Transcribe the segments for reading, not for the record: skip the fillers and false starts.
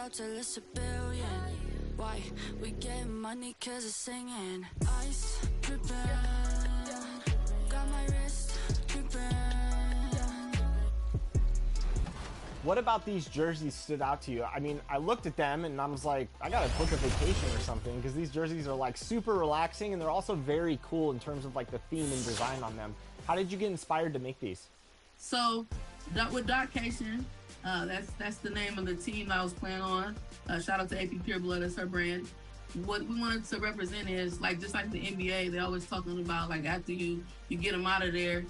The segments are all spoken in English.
out till it's a billion. Why? We get money cause it's singing. Ice dripping, got my wrist dripping. What about these jerseys stood out to you? I mean, I looked at them and I was like, I gotta book a vacation or something, because these jerseys are like super relaxing and they're also very cool in terms of like the theme and design on them. How did you get inspired to make these? So, with Darkcation, that's the name of the team I was playing on. Shout out to AP Pure Blood, that's her brand. What we wanted to represent is, like, just like the NBA, they're always talking about, like, after you get them out of there,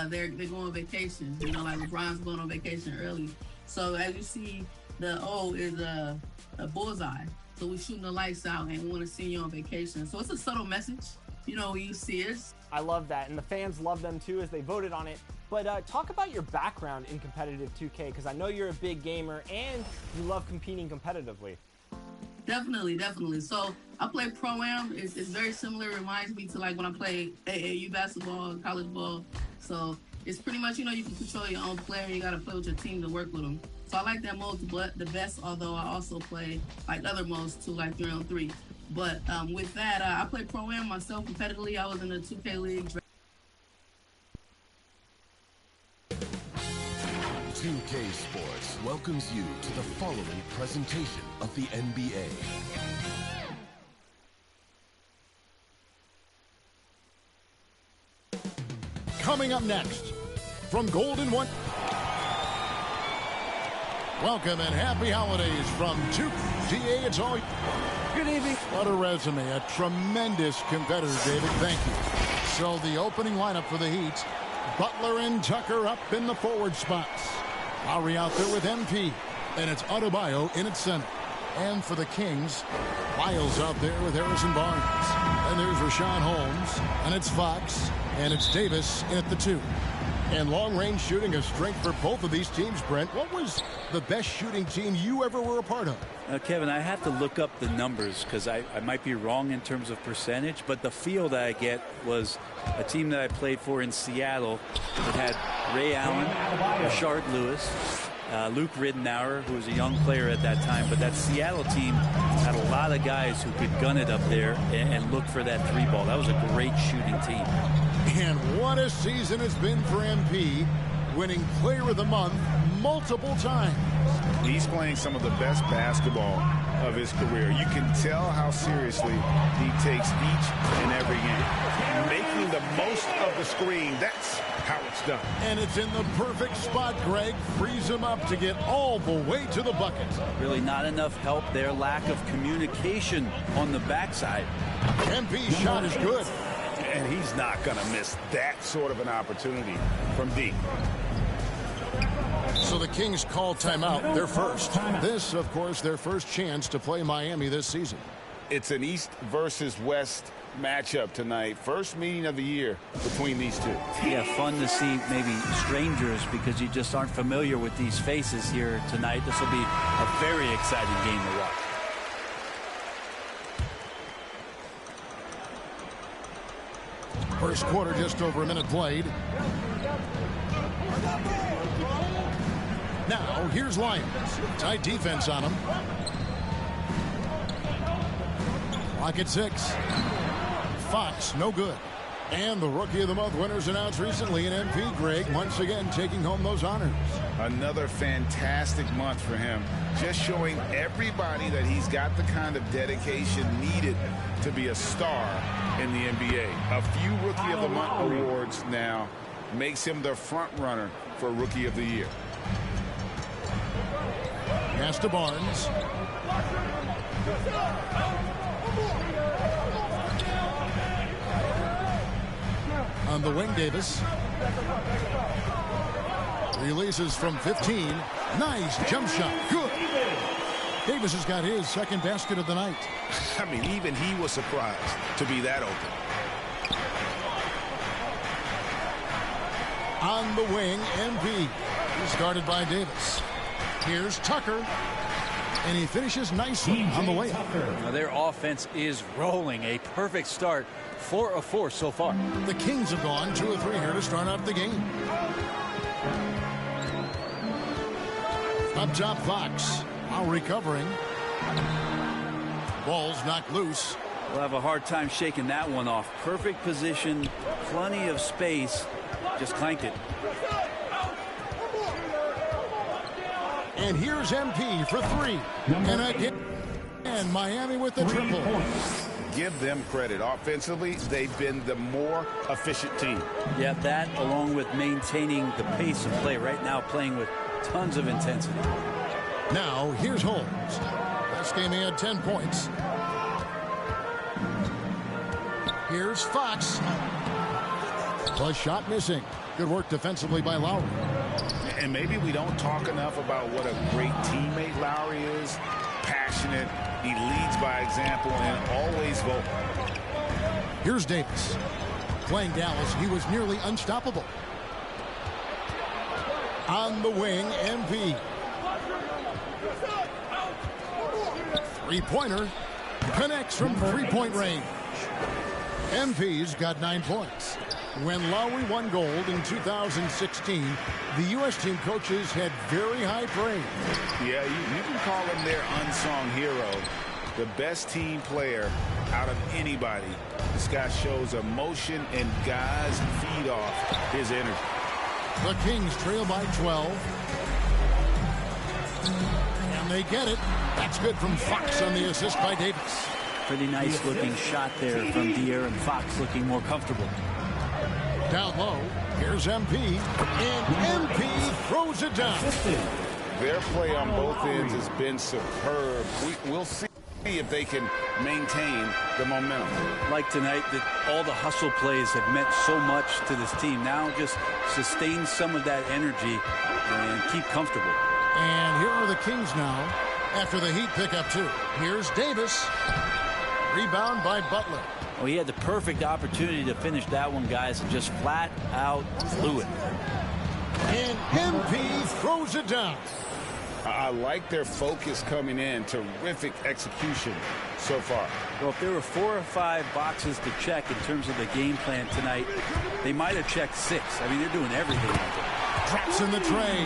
they're going on vacation. You know, like LeBron's going on vacation early. So as you see, the O is a bullseye. So we're shooting the lights out and we want to see you on vacation. So it's a subtle message, you know, when you see us. I love that, and the fans love them too as they voted on it. But talk about your background in competitive 2K, because I know you're a big gamer and you love competing competitively. Definitely. So I play Pro-Am. It's very similar. It reminds me to like when I play AAU basketball, college ball. So it's pretty much, you know, you can control your own player. You got to play with your team to work with them. So I like that mode the best, although I also play like other modes too, like 3-on-3. But with that, I play Pro-Am myself competitively. I was in the 2K League. 2K Sports welcomes you to the following presentation of the NBA. Coming up next, from Golden One. Welcome and happy holidays from 2TA. It's all. Good evening. What a resume. A tremendous competitor, David. Thank you. So the opening lineup for the Heat. Butler and Tucker up in the forward spots. Lowry out there with MP. And it's Adebayo in its center. And for the Kings, Miles out there with Harrison Barnes. And there's Rashawn Holmes. And it's Fox. And it's Davis in at the 2. And long-range shooting a strength for both of these teams, Brent. What was the best shooting team you ever were a part of? Kevin, I have to look up the numbers because I might be wrong in terms of percentage, but the feel that I get was a team that I played for in Seattle. It had Ray Allen, Rashard Lewis, Luke Ridenour, who was a young player at that time, but that Seattle team had a lot of guys who could gun it up there and look for that three ball. That was a great shooting team. And what a season it's been for MP, winning Player of the Month multiple times. He's playing some of the best basketball of his career. You can tell how seriously he takes each and every game. Making the most of the screen, that's how it's done. And it's in the perfect spot, Greg. Frees him up to get all the way to the bucket. Really not enough help there. Lack of communication on the backside. MP's shot is good. And he's not going to miss that sort of an opportunity from deep. So the Kings call timeout, their first. This, of course, their first chance to play Miami this season. It's an East versus West matchup tonight. First meeting of the year between these two. Yeah, fun to see maybe strangers because you just aren't familiar with these faces here tonight. This will be a very exciting game to watch. First quarter, just over a minute played. Now, here's Lyons. Tight defense on him. Clock at 6. Fox, no good. And the Rookie of the Month winners announced recently in MP, Greg, once again taking home those honors. Another fantastic month for him. Just showing everybody that he's got the kind of dedication needed to be a star in the NBA. A few Rookie of the Month awards now makes him the front runner for Rookie of the Year. Pass to Barnes. On the wing, Davis. Releases from 15. Nice jump shot. Good. Davis has got his second basket of the night. I mean, even he was surprised to be that open. On the wing, MP. He's guarded by Davis. Here's Tucker. And he finishes nicely on the way. Now their offense is rolling. A perfect start. 4 of 4 so far. The Kings have gone 2 of 3 here to start out the game. Up top, Fox. Lowry covering. Ball's knocked loose. We'll have a hard time shaking that one off. Perfect position, plenty of space. Just clanked it. And here's MP for three. And again, and Miami with the triple. Give them credit. Offensively, they've been the more efficient team. Yeah, that along with maintaining the pace of play right now, playing with tons of intensity. Now, here's Holmes. Last game he had 10 points. Here's Fox. Plus shot missing. Good work defensively by Lowry. And maybe we don't talk enough about what a great teammate Lowry is. Passionate. He leads by example and always vocal. Here's Davis. Playing Dallas, he was nearly unstoppable. On the wing, MP. Three-pointer. Connects from three-point range. MP's got 9 points. When Lowry won gold in 2016, the U.S. team coaches had very high praise. Yeah, you can call him their unsung hero. The best team player out of anybody. This guy shows emotion, and guys feed off his energy. The Kings trail by 12. And they get it. That's good from Fox on the assist by Davis. Pretty nice looking shot there from De'Aaron Fox, looking more comfortable. Down low, here's MP, and MP throws it down. Their play on both ends has been superb. We'll see if they can maintain the momentum. Like tonight, that all the hustle plays have meant so much to this team. Now just sustain some of that energy and keep comfortable. And here are the Kings now after the Heat pick up two. Here's Davis. Rebound by Butler. Well, he had the perfect opportunity to finish that one, guys, and just flat out blew it. And MP throws it down. I like their focus coming in. Terrific execution so far. Well, if there were 4 or 5 boxes to check in terms of the game plan tonight, they might have checked 6. I mean, they're doing everything out there. Traps in the tray.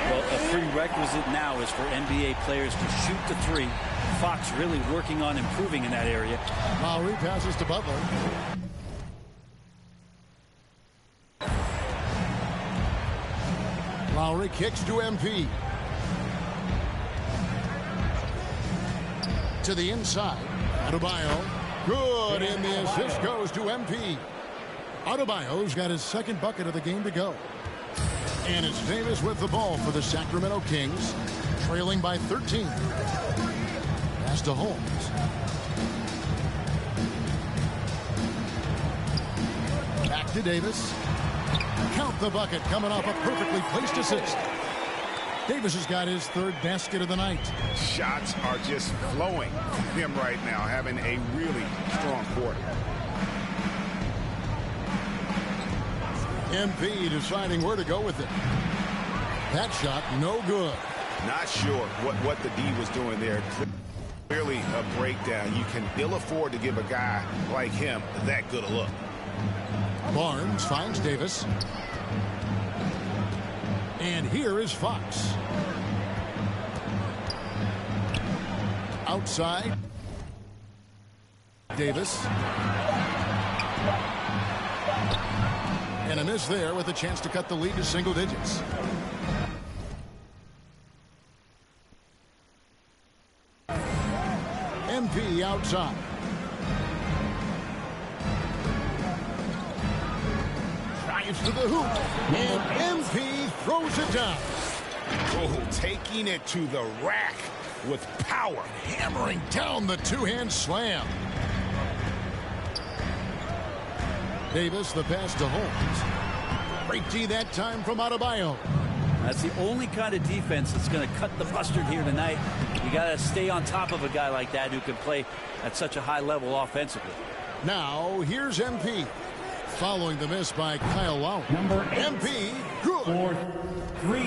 Well, a prerequisite now is for NBA players to shoot the 3. Fox really working on improving in that area. Lowry passes to Butler. Lowry kicks to MP. To the inside. Adebayo. Good, and the assist goes to MP. Adebayo's got his second bucket of the game to go. And it's Davis with the ball for the Sacramento Kings, trailing by 13. Pass to Holmes. Back to Davis. Count the bucket, coming off a perfectly placed assist. Davis has got his 3rd basket of the night. Shots are just flowing from him right now, having a really strong quarter. MP deciding where to go with it. That shot, no good. Not sure what the D was doing there. Clearly a breakdown. You can ill afford to give a guy like him that good a look. Barnes finds Davis. And here is Fox. Outside. Davis. And a miss there with a chance to cut the lead to single digits. MP outside. Drives to the hoop. And MP throws it down. Oh, taking it to the rack with power. Hammering down the two-hand slam. Davis, the pass to Holmes. Great D that time from Adebayo. That's the only kind of defense that's going to cut the mustard here tonight. You got to stay on top of a guy like that who can play at such a high level offensively. Now, here's MP. Following the miss by Kyle Lowry. MP, good.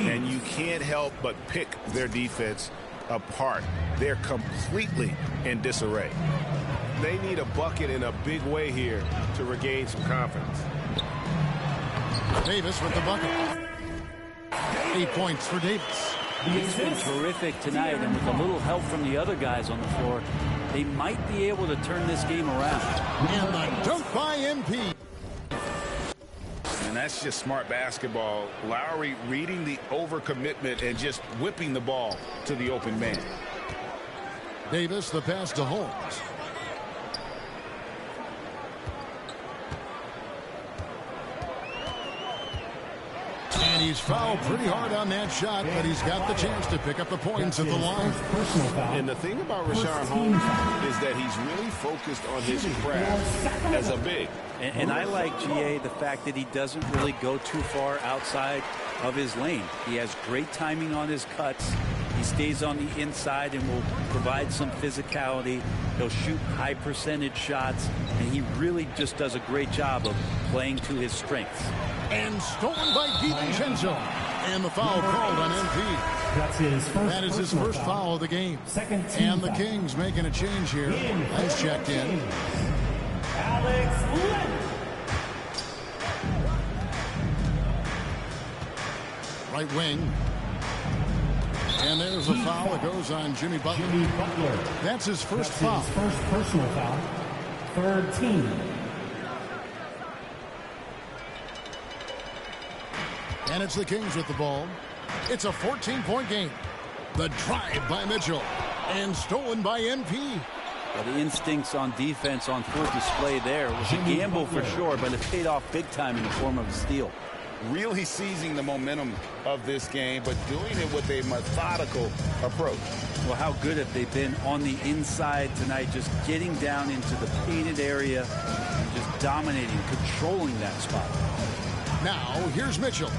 And you can't help but pick their defense apart. They're completely in disarray. They need a bucket in a big way here to regain some confidence. Davis with the bucket. 8 points for Davis. He's been terrific tonight, and with a little help from the other guys on the floor, they might be able to turn this game around. And the dunk by MP. And that's just smart basketball. Lowry reading the overcommitment and just whipping the ball to the open man. Davis, the pass to Holmes. And he's fouled pretty hard on that shot, but he's got the chance to pick up the points at the line. And the thing about Rashawn Holmes is that he's really focused on his craft as a big. And I like GA the fact that he doesn't really go too far outside of his lane. He has great timing on his cuts. He stays on the inside and will provide some physicality. He'll shoot high percentage shots, and he really just does a great job of playing to his strengths. And stolen by DiVincenzo. And the foul called on MP. That's his first. That is his first foul of the game. And the Kings making a change here. Nice checked in. Alex Len. Right wing. And there's a foul that goes on Jimmy Butler. That's his first foul. His first personal foul. Third team. And it's the Kings with the ball. It's a 14-point game. The drive by Mitchell. And stolen by MP. Well, the instincts on defense on full display there. It was a gamble for sure, but it paid off big time in the form of a steal. Really seizing the momentum of this game, but doing it with a methodical approach. Well, how good have they been on the inside tonight, just getting down into the painted area, and just dominating, controlling that spot. Now, here's Mitchell.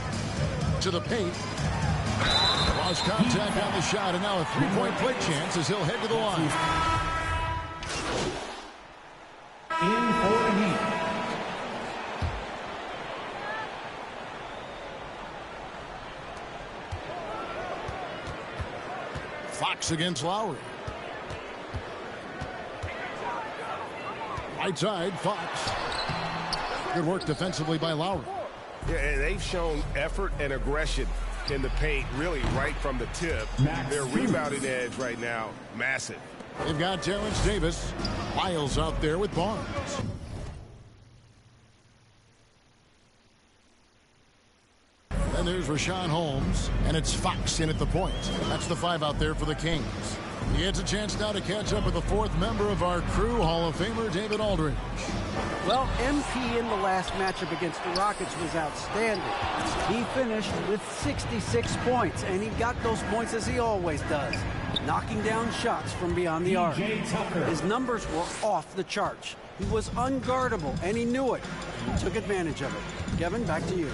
To the paint. Lost contact on the shot, and now a three-point play chance as he'll head to the line. In for the Heat. Fox against Lowry. Right side, Fox. Good work defensively by Lowry. Yeah, and they've shown effort and aggression in the paint, really right from the tip. Their rebounding edge right now, massive. They've got Terrence Davis. Miles out there with Barnes. And there's Rashawn Holmes, and it's Fox in at the point. That's the 5 out there for the Kings. He gets a chance now to catch up with the 4th member of our crew, Hall of Famer David Aldridge. Well, MP in the last matchup against the Rockets was outstanding. He finished with 66 points, and he got those points as he always does, knocking down shots from beyond the arc. His numbers were off the charts. He was unguardable, and he knew it. He took advantage of it. Kevin, back to you.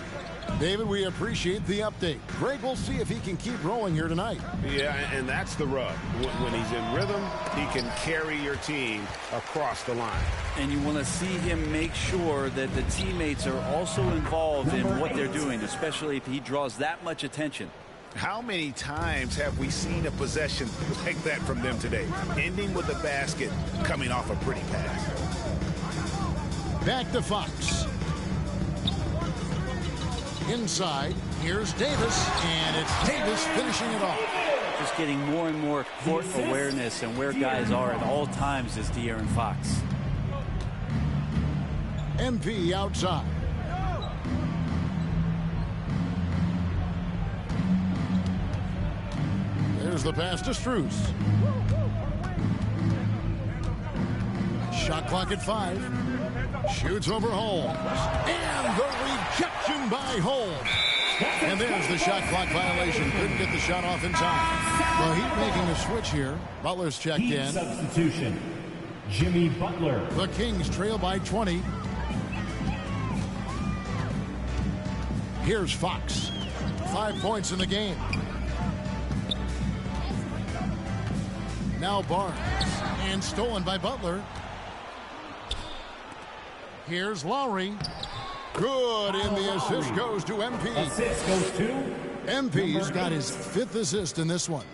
David, we appreciate the update. Greg, we'll see if he can keep rolling here tonight. Yeah, and that's the rub. When he's in rhythm, he can carry your team across the line. And you want to see him make sure that the teammates are also involved in what they're doing, especially if he draws that much attention. How many times have we seen a possession like that from them today, ending with a basket coming off a pretty pass? Back to Fox. Inside, here's Davis, and it's Davis finishing it off. Just getting more and more court awareness and where guys are at all times is De'Aaron Fox. MP outside. There's the pass to Strus. Shot clock at 5. Shoots over Holmes. And the rejection by Holmes. And there's the shot clock violation. Couldn't get the shot off in time. Well, he's making a switch here. Butler's checked in. Substitution. Jimmy Butler. The Kings trail by 20. Here's Fox. 5 points in the game. Now Barnes. And stolen by Butler. Here's Lowry. Good, and the assist goes to MP. Assist goes to MP's got his 5th assist in this one.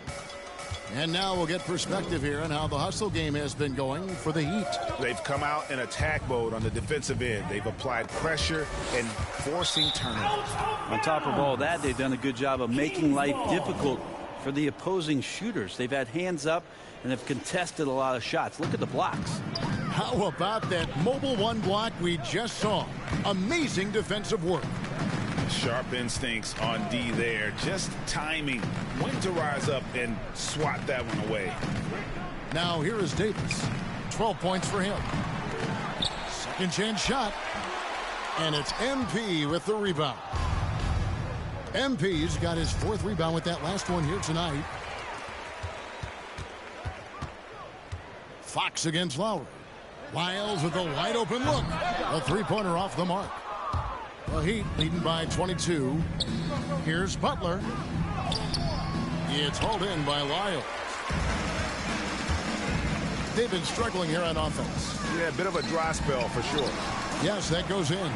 And now we'll get perspective here on how the hustle game has been going for the Heat. They've come out in attack mode on the defensive end. They've applied pressure and forcing turnovers. On top of all that, they've done a good job of making life difficult for the opposing shooters. They've had hands up and have contested a lot of shots. Look at the blocks. How about that mobile one block we just saw? Amazing defensive work. Sharp instincts on D there. Just timing when to rise up and swat that one away. Now here is Davis. 12 points for him. Second chance shot. And it's MP with the rebound. MP's got his 4th rebound with that last one here tonight. Fox against Lowry. Lyles with a wide open look. A 3-pointer off the mark. The Heat leading by 22. Here's Butler. It's hauled in by Lyles. They've been struggling here on offense. Yeah, a bit of a dry spell for sure. Yes, that goes in.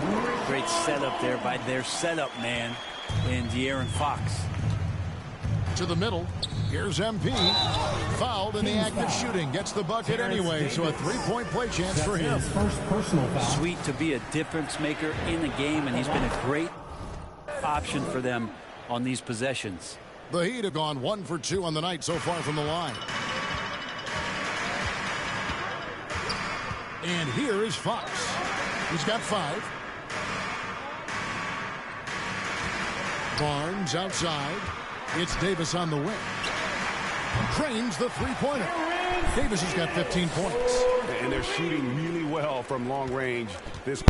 Great setup there by their setup man in De'Aaron Fox. To the middle. Here's MP. Fouled in the act of shooting. Gets the bucket anyway, so a 3-point play chance for him. First personal foul. Sweet to be a difference maker in the game, and he's been a great option for them on these possessions. The Heat have gone 1 for 2 on the night so far from the line. And here is Fox. He's got 5. Barnes outside. It's Davis on the wing. Cranes the 3-pointer. Davis has got 15 points. And they're shooting really well from long range. This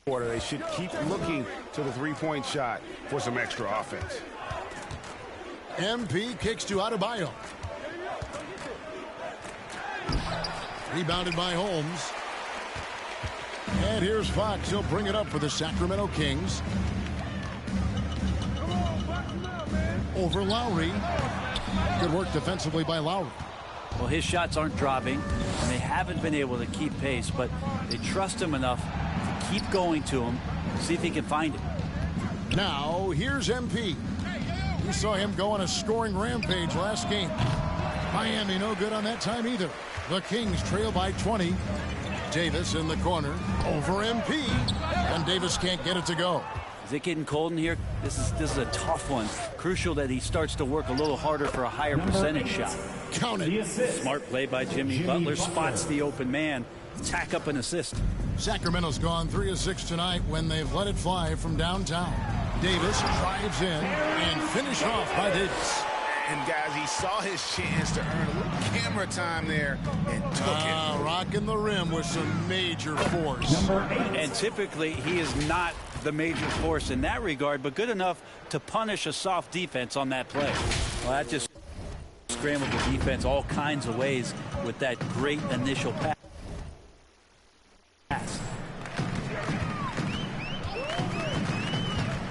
quarter, they should keep looking to the 3-point shot for some extra offense. MP kicks to Adebayo. Rebounded by Holmes. And here's Fox. He'll bring it up for the Sacramento Kings. Over Lowry. Good work defensively by Lowry. Well, his shots aren't dropping, and they haven't been able to keep pace, but they trust him enough to keep going to him, see if he can find it. Now, here's MP. We saw him go on a scoring rampage last game. Miami no good on that time either. The Kings trail by 20. Davis in the corner. Over MP. And Davis can't get it to go. Is it getting cold in here? This is a tough one. Crucial that he starts to work a little harder for a higher percentage shot. Count it. Smart play by Jimmy Butler. Spots the open man. Tack up an assist. Sacramento's gone 3 of 6 tonight when they've let it fly from downtown. Davis drives in and finished off by Davis. And guys, he saw his chance to earn a little camera time there and took it. Rocking the rim with some major force. And typically he is not the major force in that regard, but good enough to punish a soft defense on that play. Well, that just scrambled the defense all kinds of ways with that great initial pass.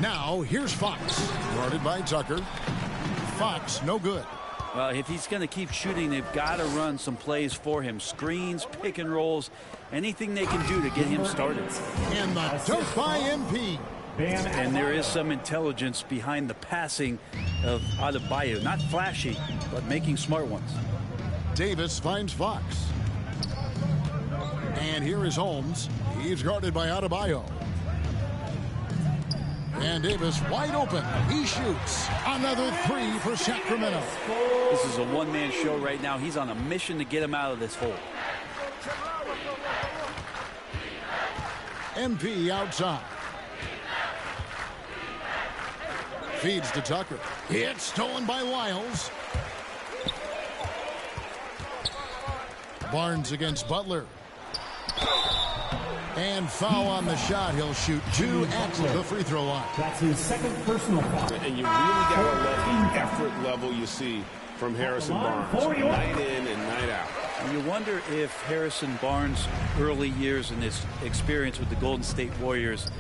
Now here's Fox. Guarded by Tucker. Fox no good. Well, if he's going to keep shooting, they've got to run some plays for him. Screens, pick and rolls, anything they can do to get him started. And the dunk by MP. And there is some intelligence behind the passing of Adebayo. Not flashy, but making smart ones. Davis finds Fox. And here is Holmes. He's guarded by Adebayo. And Davis wide open. He shoots. Another 3 for Sacramento. This is a one-man show right now. He's on a mission to get him out of this hole. MP outside. Feeds to Tucker. It's stolen by Lyles. Barnes against Butler. And foul on the shot. He'll shoot 2 at the free throw line. That's his second personal foul. And you really got to love the effort level you see from Harrison Barnes. Night in and night out. And you wonder if Harrison Barnes' early years and his experience with the Golden State Warriors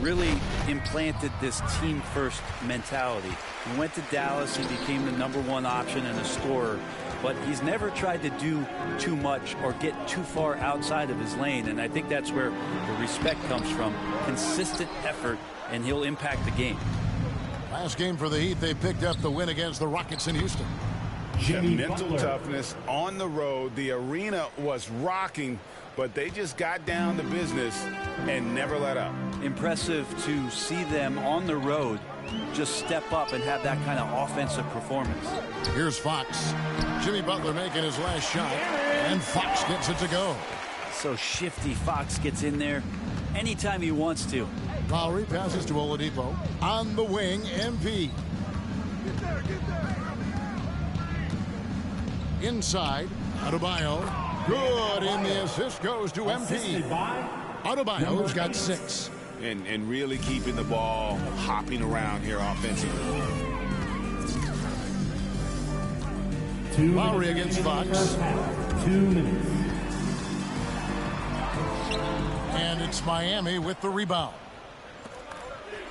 really implanted this team-first mentality. He went to Dallas, he became the #1 option and a scorer, but he's never tried to do too much or get too far outside of his lane, and I think that's where the respect comes from. Consistent effort, and he'll impact the game. Last game for the Heat, they picked up the win against the Rockets in Houston. The mental toughness on the road. The arena was rocking, but they just got down to business and never let up. Impressive to see them on the road just step up and have that kind of offensive performance. Here's Fox. Jimmy Butler making his last shot, and Fox gets it to go. So shifty. Fox gets in there anytime he wants to. Lowry passes to Oladipo. On the wing, MP. Inside, Adebayo. Good, and the assist goes to MP. Adebayo's got 6. And really keeping the ball hopping around here offensively. Lowry against Fox. 2 minutes. And it's Miami with the rebound.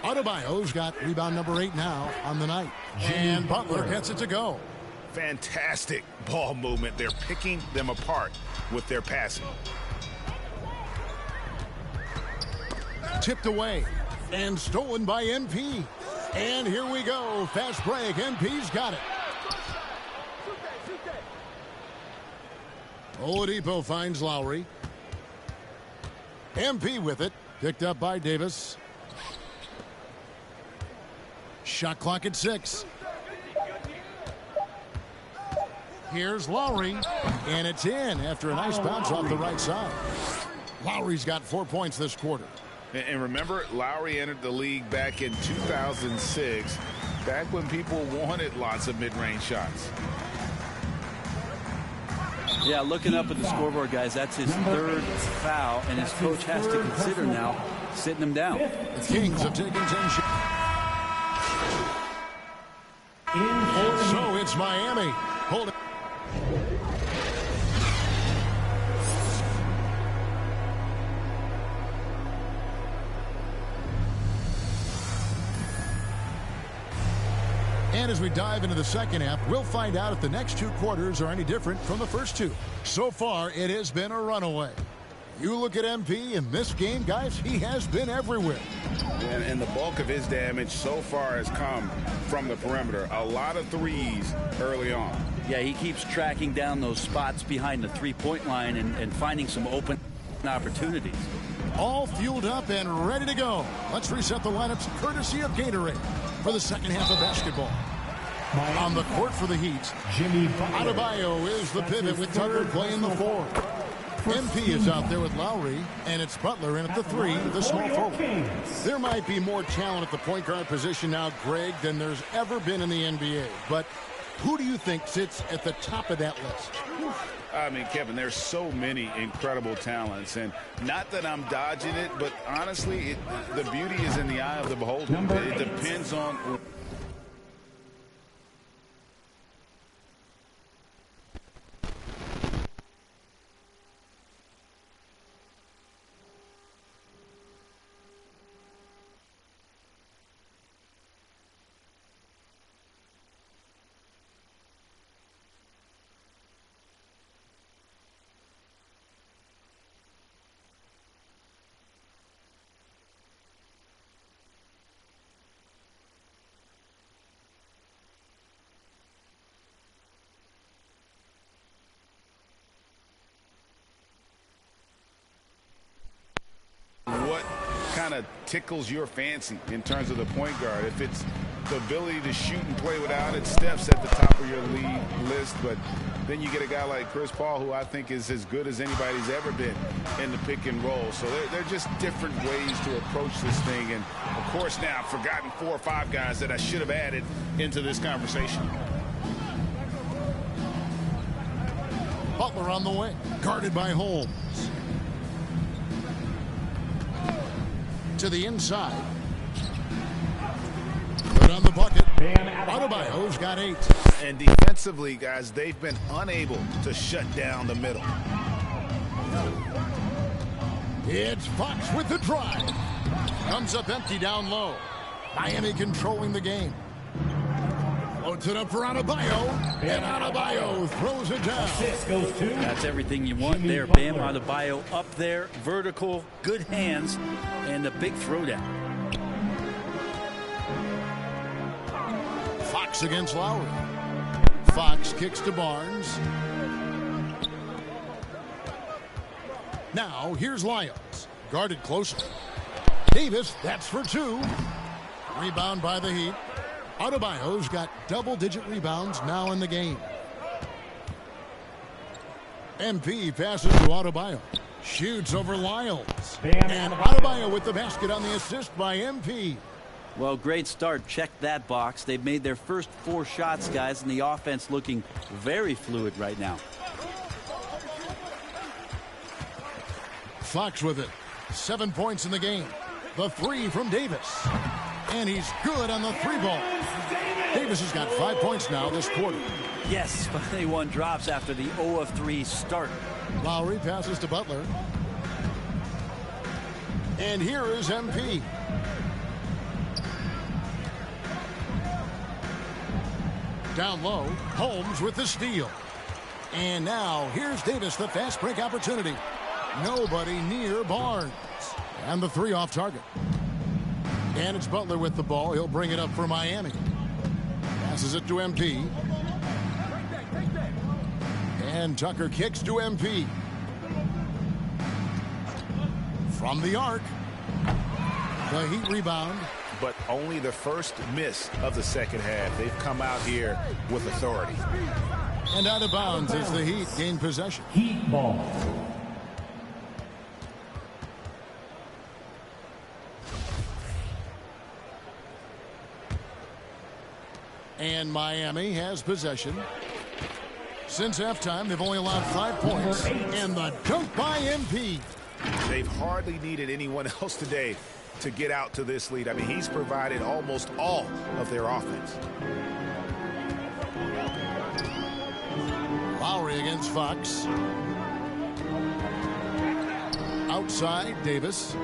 Adebayo's got rebound number 8 now on the night. And Butler gets it to go. Fantastic ball movement. They're picking them apart with their passing. Tipped away and stolen by MP. And here we go. Fast break. MP's got it. Oladipo finds Lowry. MP with it. Picked up by Davis. Shot clock at 6. Here's Lowry, and it's in after a nice bounce off the right side. Lowry's got 4 points this quarter. And remember, Lowry entered the league back in 2006, back when people wanted lots of mid-range shots. Yeah, looking up at the scoreboard, guys, that's his 3rd foul, and his coach has to consider now sitting him down. The Kings have taken 10 shots. So it's Miami holding. And as we dive into the second half, we'll find out if the next 2 quarters are any different from the first 2. So far, it has been a runaway. You look at MP in this game, guys, he has been everywhere. And the bulk of his damage so far has come from the perimeter. A lot of threes early on. Yeah, he keeps tracking down those spots behind the three-point line and finding some open opportunities. All fueled up and ready to go. Let's reset the lineups courtesy of Gatorade for the second half of basketball. On the court for the Heat, Jimmy Adebayo is the pivot with Tucker playing the 4. MP is out there with Lowry, and it's Butler in at the 3, the small forward. There might be more talent at the point guard position now, Greg, than there's ever been in the NBA. But who do you think sits at the top of that list? I mean, Kevin, there's so many incredible talents, and not that I'm dodging it, but honestly, the beauty is in the eye of the beholder. It depends on... what kind of tickles your fancy in terms of the point guard. If it's the ability to shoot and play without it, Steph's at the top of your league list. But then you get a guy like Chris Paul, who I think is as good as anybody's ever been in the pick and roll. So they're just different ways to approach this thing. And, of course, now I've forgotten 4 or 5 guys that I should have added into this conversation. Butler on the way, guarded by Holmes. To the inside. Put on the bucket. Adebayo's got 8. And defensively, guys, they've been unable to shut down the middle. It's Fox with the drive. Comes up empty down low. Miami controlling the game. Loads it up for Adebayo. And Adebayo throws it down. That's everything you want there. Bam Adebayo up there. Vertical, good hands, and a big throwdown. Fox against Lowry. Fox kicks to Barnes. Now, here's Lyons. Guarded closely. Davis, that's for two. Rebound by the Heat. Adebayo's got double-digit rebounds now in the game. MP passes to Adebayo. Shoots over Lyons. And Adebayo with the basket on the assist by MP. Well, great start. Check that box. They've made their first 4 shots, guys, and the offense looking very fluid right now. Fox with it. 7 points in the game. The three from Davis. And he's good on the 3-ball. Davis has got 5 points now this quarter. Yes, finally one drops after the 0 of 3 start. Lowry passes to Butler. And here is MP. Down low, Holmes with the steal. And now here's Davis, the fast break opportunity. Nobody near Barnes. And the 3 off target. And it's Butler with the ball. He'll bring it up for Miami. Passes it to MP. And Tucker kicks to MP. From the arc. The Heat rebound. But only the first miss of the second half. They've come out here with authority. And out of bounds as the Heat gain possession. Heat ball. And Miami has possession. Since halftime, they've only allowed 5 points. And the dunk by MP. They've hardly needed anyone else today to get out to this lead. I mean, he's provided almost all of their offense. Lowry against Fox. Outside, Davis.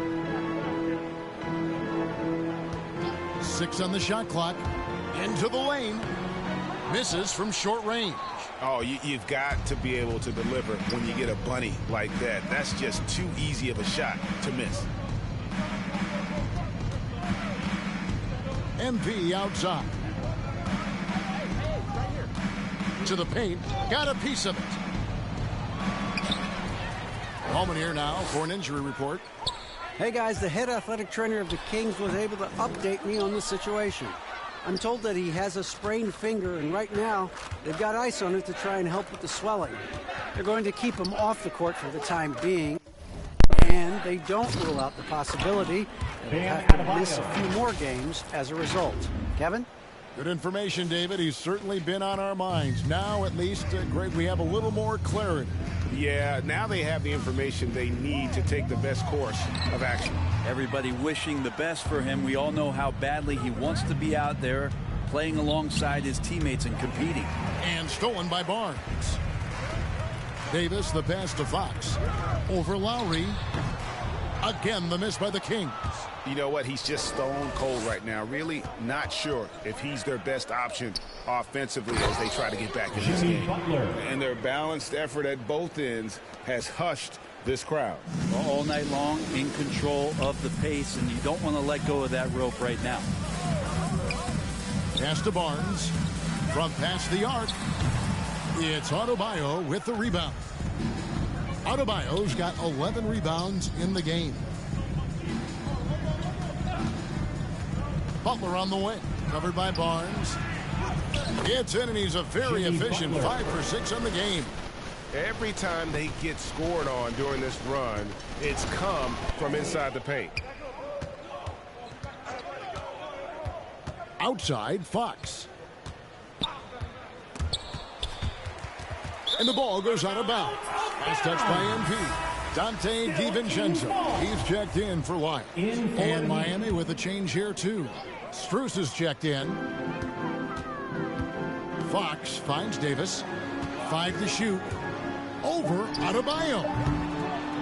6 on the shot clock. Into the lane. Misses from short range. Oh, you've got to be able to deliver when you get a bunny like that. That's just too easy of a shot to miss. MP outside. To the paint. Got a piece of it. Moment here now for an injury report. Hey guys, the head athletic trainer of the Kings was able to update me on the situation. I'm told that he has a sprained finger, and right now they've got ice on it to try and help with the swelling. They're going to keep him off the court for the time being, and they don't rule out the possibility that he'll have to miss a few more games as a result. Kevin? Good information, David. He's certainly been on our minds. Now, at least, Greg, we have a little more clarity. Yeah, now they have the information they need to take the best course of action. Everybody wishing the best for him. We all know how badly he wants to be out there playing alongside his teammates and competing. And stolen by Barnes. Davis, the pass to Fox. Over Lowry. Again, the miss by the Kings. You know what? He's just stone cold right now. Really not sure if he's their best option offensively as they try to get back in this game. And their balanced effort at both ends has hushed this crowd. All night long, in control of the pace, and you don't want to let go of that rope right now. Pass to Barnes. From past the arc. It's Adebayo with the rebound. Adebayo's got 11 rebounds in the game. Butler on the wing. Covered by Barnes. Gets in, and he's a very efficient 5 for 6 on the game. Every time they get scored on during this run, it's come from inside the paint. Outside, Fox. And the ball goes out of bounds. Pass touched by MP. Dante DiVincenzo. He's checked in for Wyatt. And Miami with a change here, too. Strus is checked in. Fox finds Davis. 5 to shoot. Over Adebayo.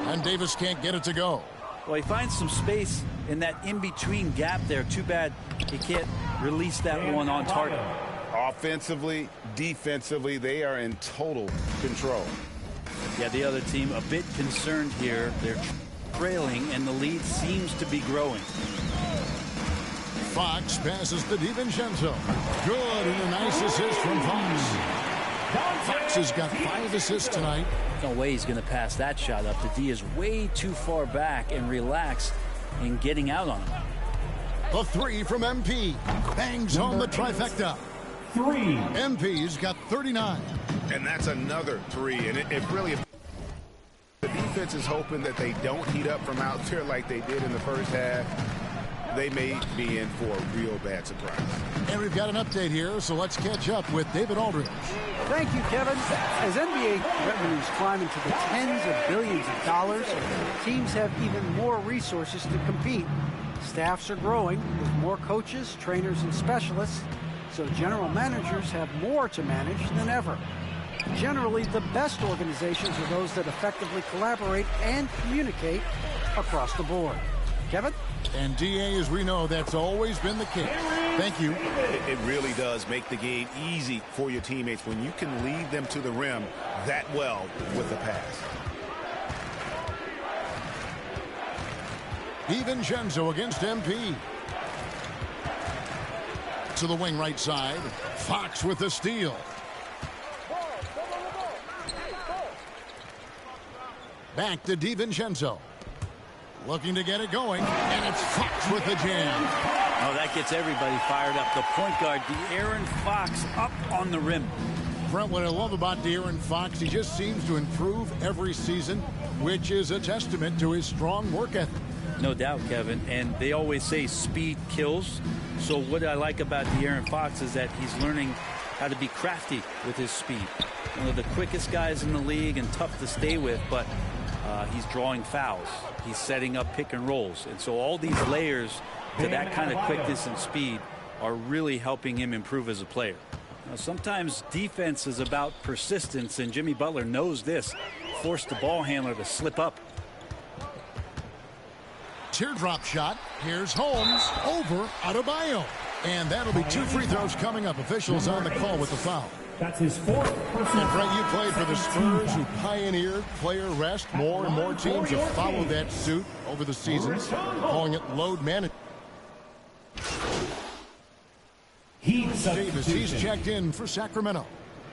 And Davis can't get it to go. Well, he finds some space in that in-between gap there. Too bad he can't release that one on target. Offensively, defensively, they are in total control. Yeah, the other team a bit concerned here. They're trailing, and the lead seems to be growing. Fox passes to DiVincenzo. Good, and a nice assist from Fox. Fox has got 5 assists tonight. No way he's going to pass that shot up. The D is way too far back and relaxed in getting out on him. A 3 from MP. Bangs home the trifecta. 3. MP's got 39. And that's another 3. And it really... The defense is hoping that they don't heat up from out there like they did in the first half. They may be in for a real bad surprise. And we've got an update here, so let's catch up with David Aldridge. Thank you, Kevin. As NBA revenues climb into the tens of billions of dollars, teams have even more resources to compete. Staffs are growing with more coaches, trainers, and specialists, so general managers have more to manage than ever. Generally, the best organizations are those that effectively collaborate and communicate across the board. Kevin? And DA, as we know, that's always been the case. Thank you. It really does make the game easy for your teammates when you can lead them to the rim that well with the pass. DiVincenzo against MP. To the wing right side. Fox with the steal. Back to DiVincenzo. Looking to get it going, and it's Fox with the jam. Oh, that gets everybody fired up. The point guard, De'Aaron Fox, up on the rim. Brent, what I love about De'Aaron Fox, he just seems to improve every season, which is a testament to his strong work ethic. No doubt, Kevin. And they always say speed kills. So what I like about De'Aaron Fox is that he's learning how to be crafty with his speed. One of the quickest guys in the league and tough to stay with, but he's drawing fouls. He's setting up pick and rolls. And so all these layers to that kind of quickness and speed are really helping him improve as a player. Now, sometimes defense is about persistence, and Jimmy Butler knows this. Forced the ball handler to slip up. Teardrop shot. Here's Holmes over Adebayo. And that'll be 2 free throws coming up. Officials on the call with the foul. That's his 4th personal. And Brett, you played for the Spurs, who pioneered player rest. More and more teams have followed that suit over the seasons, calling it load management. Davis, he's checked in for Sacramento.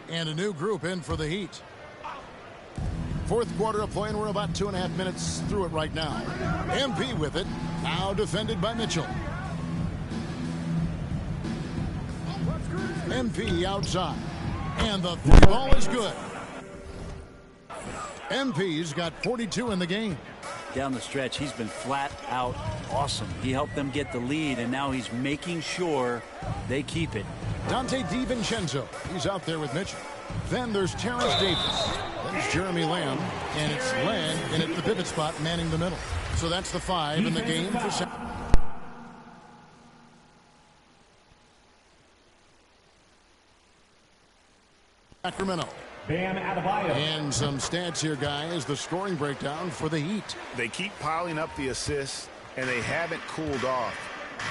And a new group in for the Heat. 4th quarter of play, and we're about 2.5 minutes through it right now. MP with it. Now defended by Mitchell. MP outside. And the 3 ball is good. MP's got 42 in the game. Down the stretch, he's been flat out awesome. He helped them get the lead, and now he's making sure they keep it. Dante DiVincenzo, he's out there with Mitchell. Then there's Terrence Davis. There's Jeremy Lamb, and it's Lamb in at the pivot spot, manning the middle. So that's the 5 in the game for Sacramento. Bam Adebayo. And some stats here, guys. The scoring breakdown for the Heat. They keep piling up the assists, and they haven't cooled off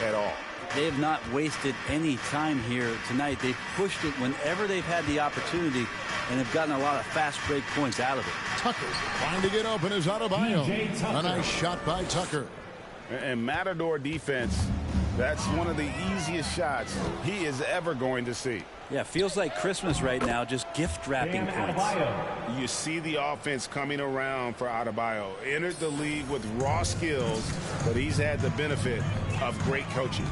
at all. They have not wasted any time here tonight. They've pushed it whenever they've had the opportunity and have gotten a lot of fast break points out of it. Tucker trying to get open is Adebayo. A nice shot by Tucker. And Matador defense, that's one of the easiest shots he is ever going to see. Yeah, feels like Christmas right now, just gift wrapping points. You see the offense coming around for Adebayo. Entered the league with raw skills, but he's had the benefit of great coaching.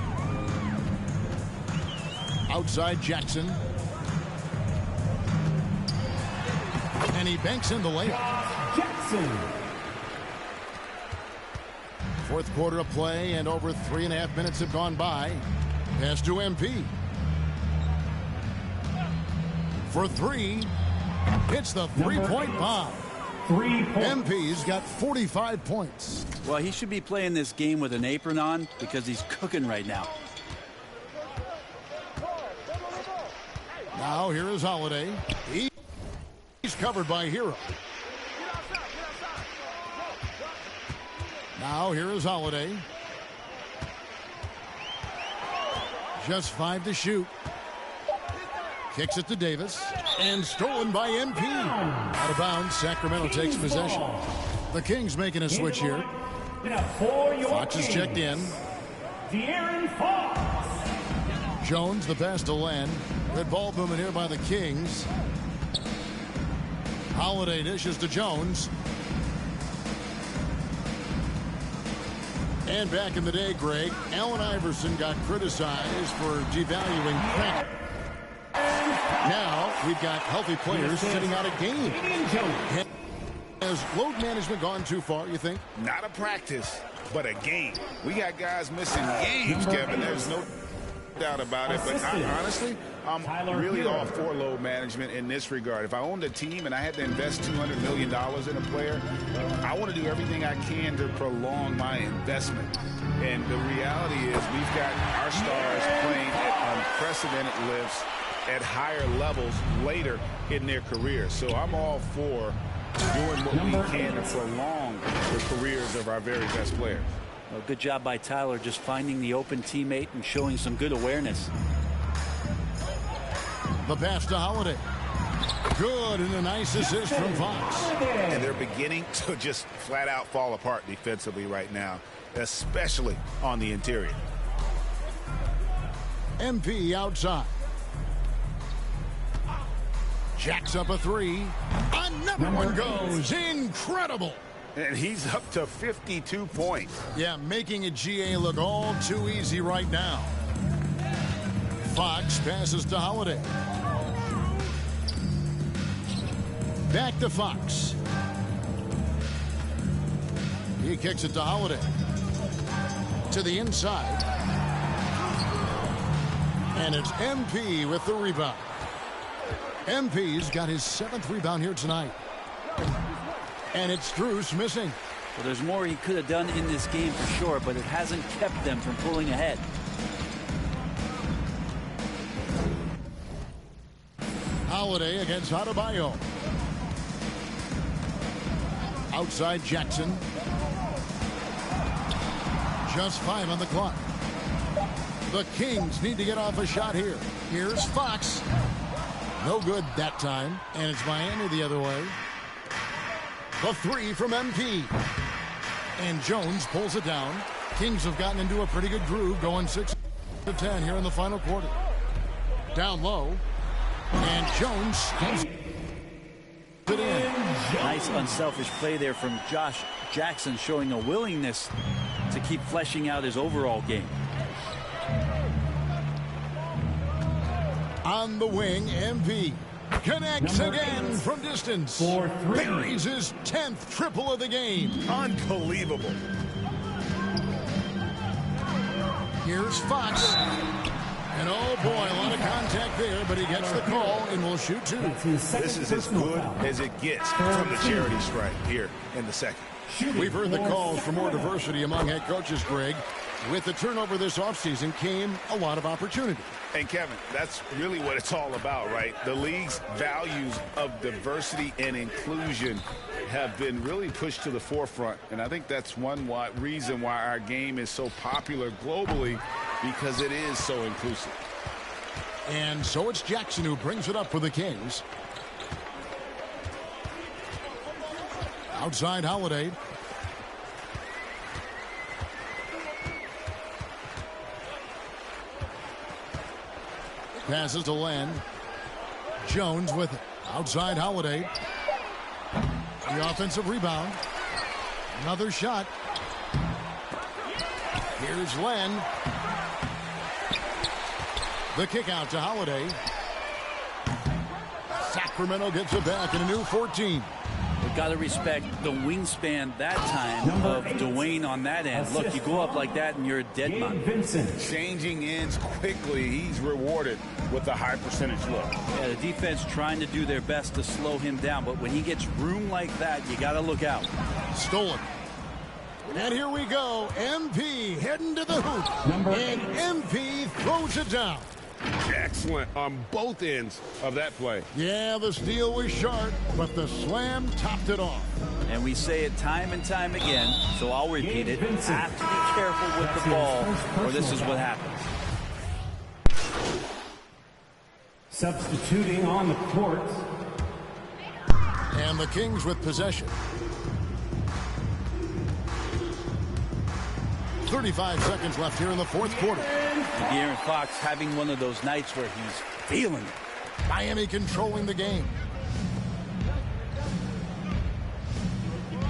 Outside Jackson. And he banks in the layup. Jackson. 4th quarter of play, and over 3.5 minutes have gone by. Pass to MP. For 3. Hits the 3-point bomb. 3 points. MP's got 45 points. Well, he should be playing this game with an apron on because he's cooking right now. Now here is Holiday. He's covered by Hero. Now here is Holiday. Just 5 to shoot. Kicks it to Davis. And stolen by MP. Out of bounds, Sacramento takes possession. The Kings making a switch here. Fox is checked in. Jones, the pass to Len. Good ball movement here by the Kings. Holiday dishes to Jones. And back in the day, Greg, Allen Iverson got criticized for devaluing credit. Now we've got healthy players sitting out a game. Has load management gone too far, you think? Not a practice, but a game. We got guys missing games, Kevin. There's no doubt about it. But honestly, I'm really all for load management in this regard. If I owned a team and I had to invest $200 million in a player, I want to do everything I can to prolong my investment. And the reality is we've got our stars playing at unprecedented lifts at higher levels later in their career. So I'm all for doing what we can to prolong the careers of our very best players. Well, good job by Tyler just finding the open teammate and showing some good awareness. The pass to Holiday. Good, and a nice assist from Fox. And they're beginning to just flat out fall apart defensively right now, especially on the interior. MP outside. Jacks up a 3. Another one goes. Incredible. And he's up to 52 points. Yeah, making a GA look all too easy right now. Fox passes to Holiday. Back to Fox. He kicks it to Holiday. To the inside. And it's MP with the rebound. MP's got his 7th rebound here tonight. And it's Strus missing. Well, there's more he could have done in this game for sure, but it hasn't kept them from pulling ahead. Holiday against Adebayo. Outside Jackson. Just 5 on the clock. The Kings need to get off a shot here. Here's Fox. No good that time. And it's Miami the other way. The 3 from MP. And Jones pulls it down. Kings have gotten into a pretty good groove, going 6-10 here in the final quarter. Down low. And Jones comes it in. Nice unselfish play there from Josh Jackson, showing a willingness to keep fleshing out his overall game. On the wing, MP connects again from distance. Buries his 10th triple of the game. Unbelievable. Here's Fox. And oh boy, a lot of contact there, but he gets the call and will shoot 2. This is as good as it gets from the charity stripe here in the second. We've heard the calls for more diversity among head coaches, Greg. With the turnover this offseason came a lot of opportunity. And Kevin, that's really what it's all about, right? The league's values of diversity and inclusion have been really pushed to the forefront. And I think that's one reason why our game is so popular globally, because it is so inclusive. And so it's Jackson who brings it up for the Kings. Outside Holiday. Passes to Len. Jones with it. Outside Holiday. The offensive rebound. Another shot. Here's Len. The kick out to Holiday. Sacramento gets it back in a new 14. We've got to respect the wingspan that time of Dwayne on that end. Look, you go up like that and you're a dead man. Changing ends quickly. He's rewarded with a high percentage look. Yeah, the defense trying to do their best to slow him down, but when he gets room like that, you got to look out. Stolen. And here we go. MP heading to the hoop. And MP throws it down. Excellent on both ends of that play. Yeah, the steal was sharp, but the slam topped it off. And we say it time and time again, so I'll repeat it. Have to be careful with the ball, or this is what happens. Substituting on the court. And the Kings with possession. 35 seconds left here in the fourth quarter. De'Aaron Fox having one of those nights where he's feeling it. Miami controlling the game.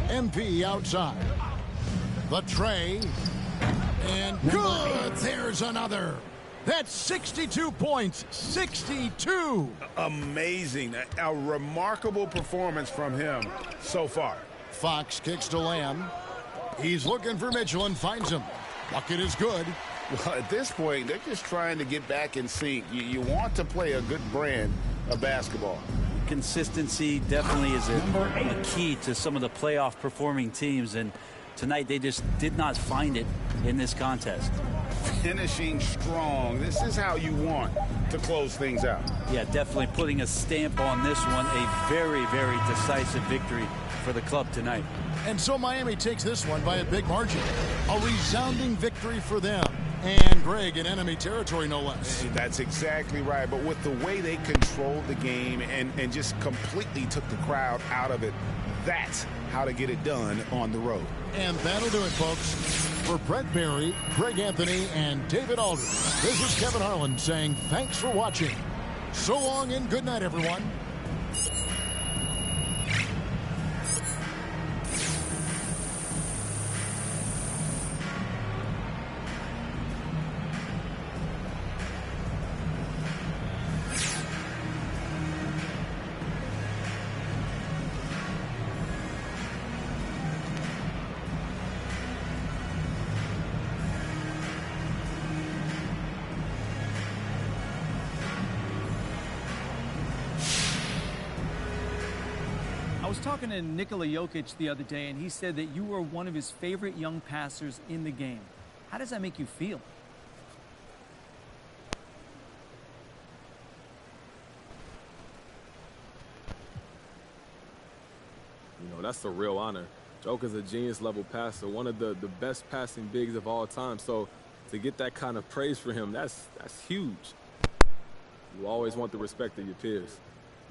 MP outside. The tray. And good. There's another. That's 62 points. 62. Amazing. A remarkable performance from him so far. Fox kicks to Lamb. He's looking for Mitchell and finds him. Bucket is good. Well, at this point, they're just trying to get back in sync. You want to play a good brand of basketball. Consistency definitely is a key to some of the playoff performing teams, and tonight they just did not find it in this contest. Finishing strong. This is how you want to close things out. Yeah, definitely putting a stamp on this one. A very, very decisive victory for the club tonight. And so Miami takes this one by a big margin. A resounding victory for them. And Greg in enemy territory, no less. That's exactly right. But with the way they controlled the game and just completely took the crowd out of it, that's how to get it done on the road. And that'll do it, folks. For Brett Barry, Greg Anthony, and David Aldridge, this is Kevin Harlan saying thanks for watching. So long and good night, everyone. I was talking to Nikola Jokic the other day, and he said that you were one of his favorite young passers in the game. How does that make you feel? You know, that's a real honor. Joker's a genius-level passer, one of the best passing bigs of all time. So to get that kind of praise for him, that's huge. You always want the respect of your peers.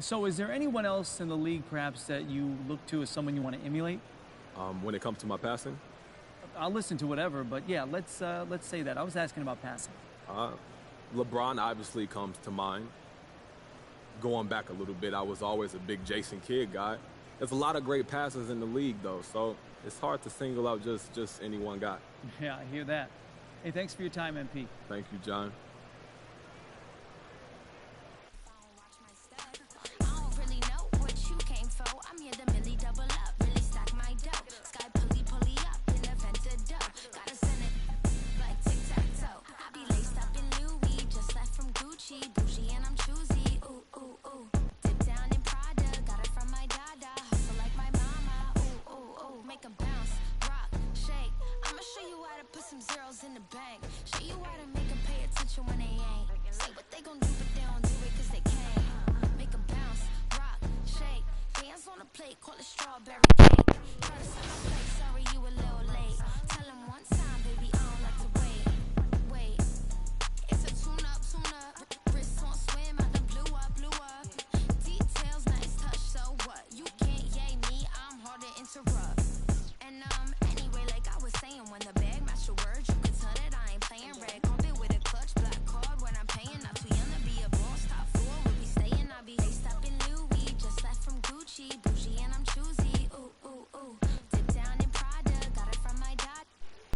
So is there anyone else in the league, perhaps, that you look to as someone you want to emulate? When it comes to my passing? I'll listen to whatever, but yeah, let's say that. I was asking about passing. LeBron obviously comes to mind. Going back a little bit, I was always a big Jason Kidd guy. There's a lot of great passers in the league, though, so it's hard to single out just any one guy. Yeah, I hear that. Hey, thanks for your time, MP. Thank you, John. I'm here to really double up, really stack my dough. Sky pulley up in the venta dough. Gotta send it like tic-tac-toe. I be laced up in Louis, just left from Gucci. Bougie and I'm choosy, ooh, ooh, ooh. Dip down in Prada, got it from my dada. Hustle like my mama, ooh, ooh, ooh. Make a bounce, rock, shake. I'ma show you how to put some zeros in the bank.